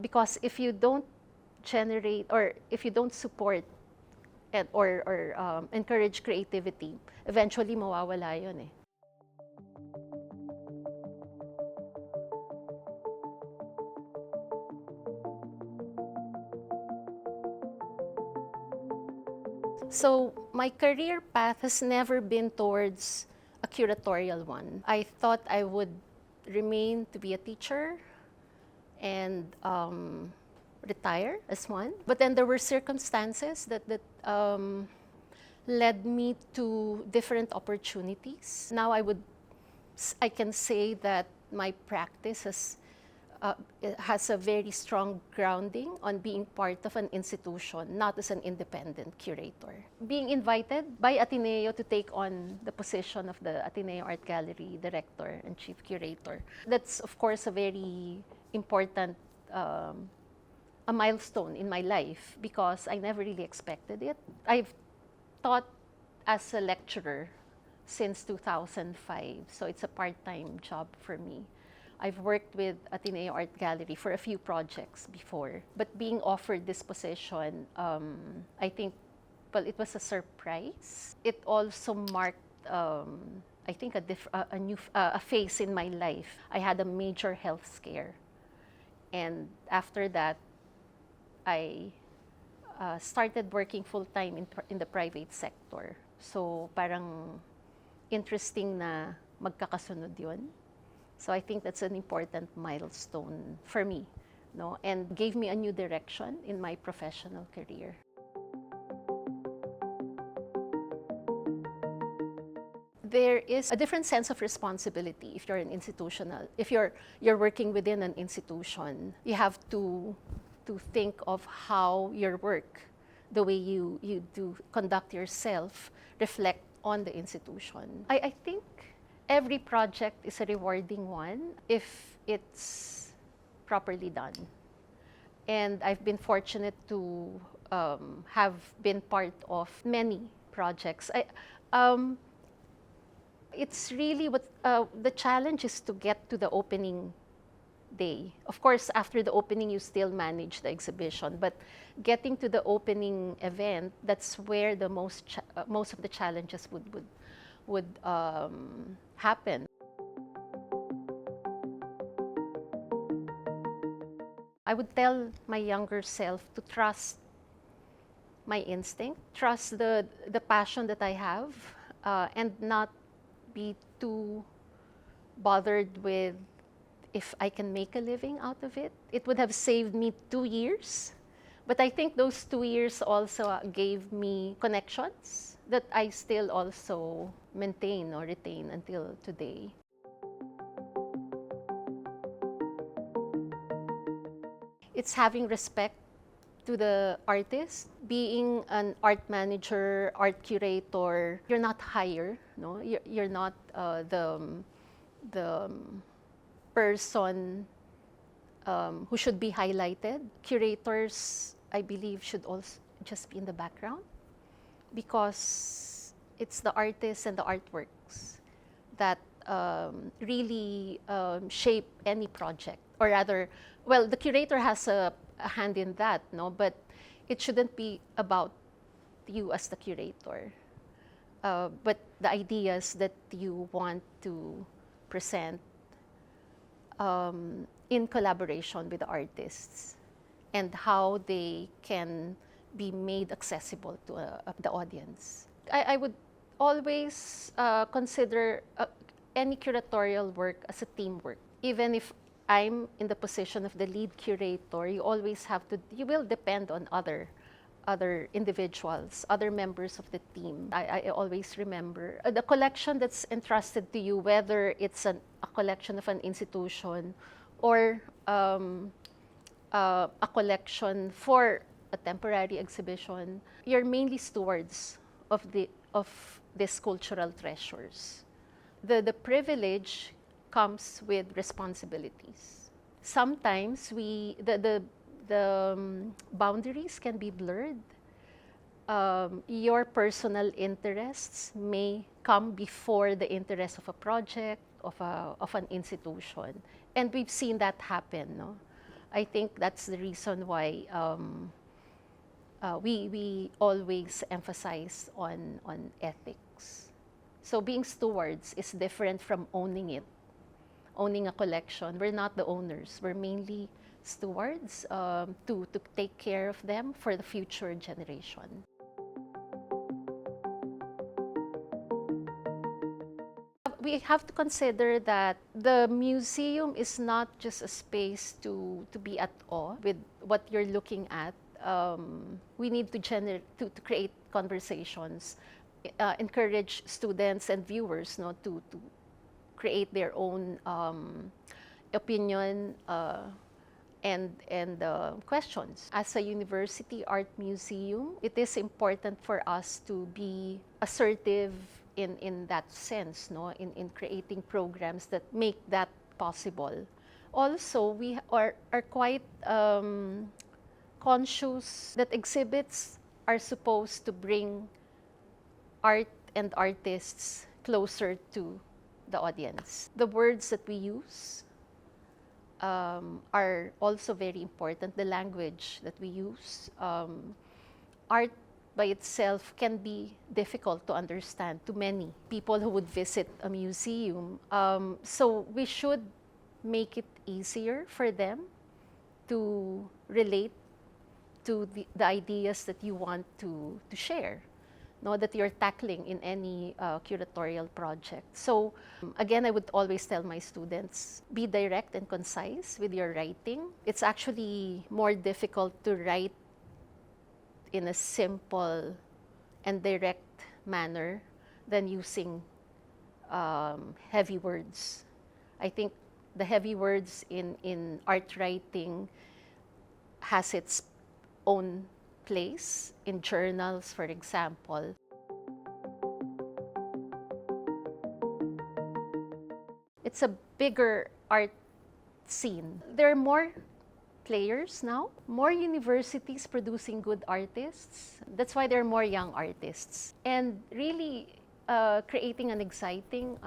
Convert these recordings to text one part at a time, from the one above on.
Because if you don't generate or if you don't support or encourage creativity, eventually mawawala yun eh. So my career path has never been towards a curatorial one. I thought I would remain to be a teacher and retire as one. But then there were circumstances that led me to different opportunities. Now I can say that my practice has a very strong grounding on being part of an institution, not as an independent curator. Being invited by Ateneo to take on the position of the Ateneo Art Gallery director and chief curator, that's of course a very important a milestone in my life because I never really expected it. I've taught as a lecturer since 2005, so it's a part-time job for me. I've worked with Ateneo Art Gallery for a few projects before, but being offered this position, I think, well, it was a surprise. It also marked, I think, a phase in my life. I had a major health scare, and after that, I started working full-time in the private sector. So parang interesting na magkakasunod yun. So I think that's an important milestone for me, no? And gave me a new direction in my professional career. There is a different sense of responsibility if you're an institutional. If you're working within an institution, you have to think of how your work, the way you do conduct yourself, reflect on the institution. I think every project is a rewarding one if it's properly done. And I've been fortunate to have been part of many projects. It's really the challenge is to get to the opening day. Of course, after the opening, you still manage the exhibition, but getting to the opening event, that's where the most of the challenges would happen. I would tell my younger self to trust my instinct, trust the passion that I have, and not be too bothered with if I can make a living out of it. It would have saved me 2 years, but I think those 2 years also gave me connections that I still also maintain or retain until today. It's having respect to the artist. Being an art manager, art curator, you're not higher, no? You're not the person who should be highlighted. Curators, I believe, should also just be in the background because it's the artists and the artworks that really shape any project. Or rather, well, the curator has a hand in that, no? But it shouldn't be about you as the curator, but the ideas that you want to present in collaboration with the artists and how they can be made accessible to the audience. I would always consider any curatorial work as a teamwork. Even if I'm in the position of the lead curator, you will depend on other individuals, other members of the team. I always remember the collection that's entrusted to you, whether it's a collection of an institution or a collection for a temporary exhibition, you're mainly stewards of these cultural treasures. The privilege comes with responsibilities. Sometimes the boundaries can be blurred. Your personal interests may come before the interests of a project, of an institution. And we've seen that happen, no? I think that's the reason why we always emphasize on ethics. So being stewards is different from owning it, owning a collection. We're not the owners. We're mainly stewards to take care of them for the future generation. We have to consider that the museum is not just a space to be at awe with what you're looking at. We need to create conversations, encourage students and viewers to create their own opinion and questions. As a university art museum, it is important for us to be assertive in that sense, in creating programs that make that possible. Also, we are quite conscious that exhibits are supposed to bring art and artists closer to the audience. The words that we use are also very important, the language that we use. Art by itself can be difficult to understand to many people who would visit a museum. So we should make it easier for them to relate to the ideas that you want to share, that you're tackling in any curatorial project. So again, I would always tell my students, be direct and concise with your writing. It's actually more difficult to write in a simple and direct manner than using heavy words. I think the heavy words in art writing has its own place in journals, for example. It's a bigger art scene. There are more players now, more universities producing good artists. That's why there are more young artists. And really creating an exciting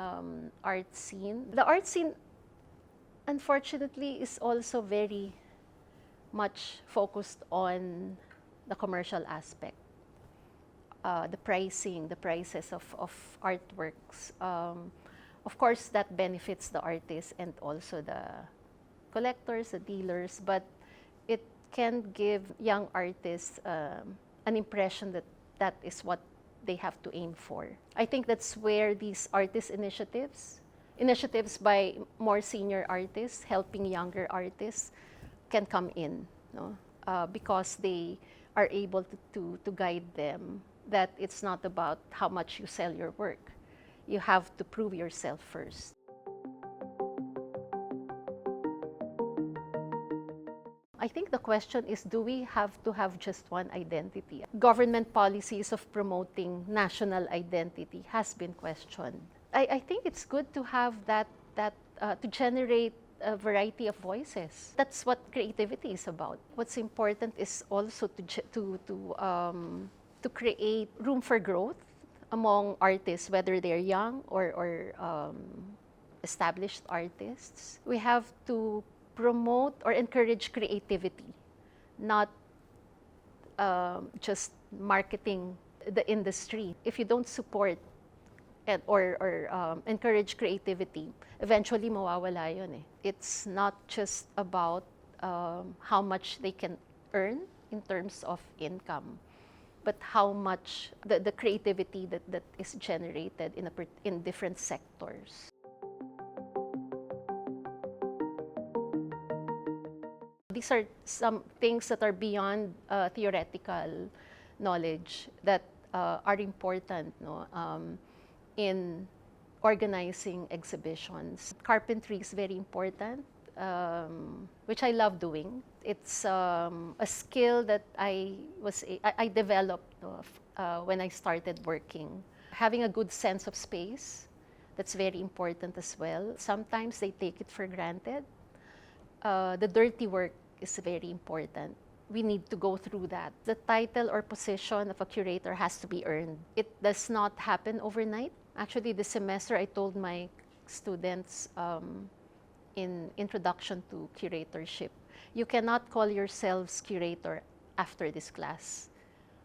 art scene. The art scene, unfortunately, is also very much focused on the commercial aspect. The pricing, the prices of artworks. Of course, that benefits the artists and also the collectors, the dealers, but it can give young artists an impression that that is what they have to aim for. I think that's where these artist initiatives by more senior artists helping younger artists can come in, because they are able to guide them that it's not about how much you sell your work. You have to prove yourself first. I think the question is, do we have to have just one identity? Government policies of promoting national identity has been questioned. I think it's good to have that to generate a variety of voices. That's what creativity is about. What's important is also to create room for growth among artists, whether they're young or established artists. We have to promote or encourage creativity, not just marketing the industry. If you don't support or encourage creativity, eventually mawawala yun eh. It's not just about how much they can earn in terms of income, but how much the creativity that is generated in different sectors. These are some things that are beyond theoretical knowledge that are important in organizing exhibitions. Carpentry is very important, which I love doing. It's a skill that I developed when I started working. Having a good sense of space, that's very important as well. Sometimes they take it for granted. The dirty work is very important. We need to go through that. The title or position of a curator has to be earned. It does not happen overnight. Actually, this semester I told my students in Introduction to Curatorship you cannot call yourselves curator after this class,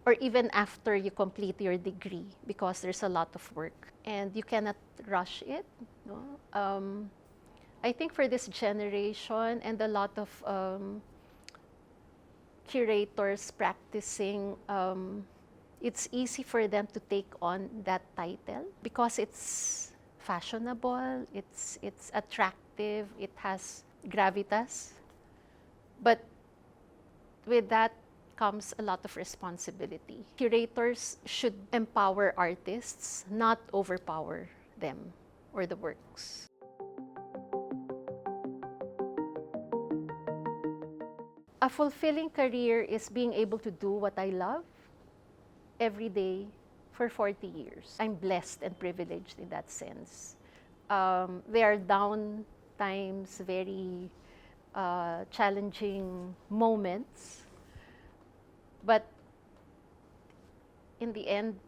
or even after you complete your degree, because there's a lot of work and you cannot rush it. No? I think for this generation and a lot of curators practicing, it's easy for them to take on that title because it's fashionable, it's attractive, it has gravitas. But with that comes a lot of responsibility. Curators should empower artists, not overpower them or the works. A fulfilling career is being able to do what I love every day for 40 years. I'm blessed and privileged in that sense. There are down times, very challenging moments, but in the end,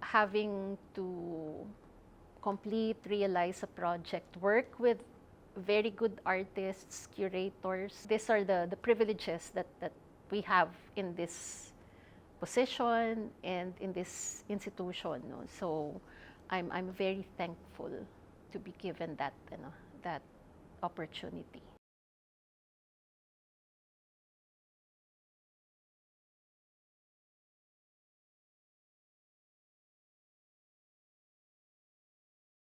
having to complete, realize a project, work with very good artists, curators. These are the privileges that we have in this position and in this institution. No? So I'm very thankful to be given that, that opportunity.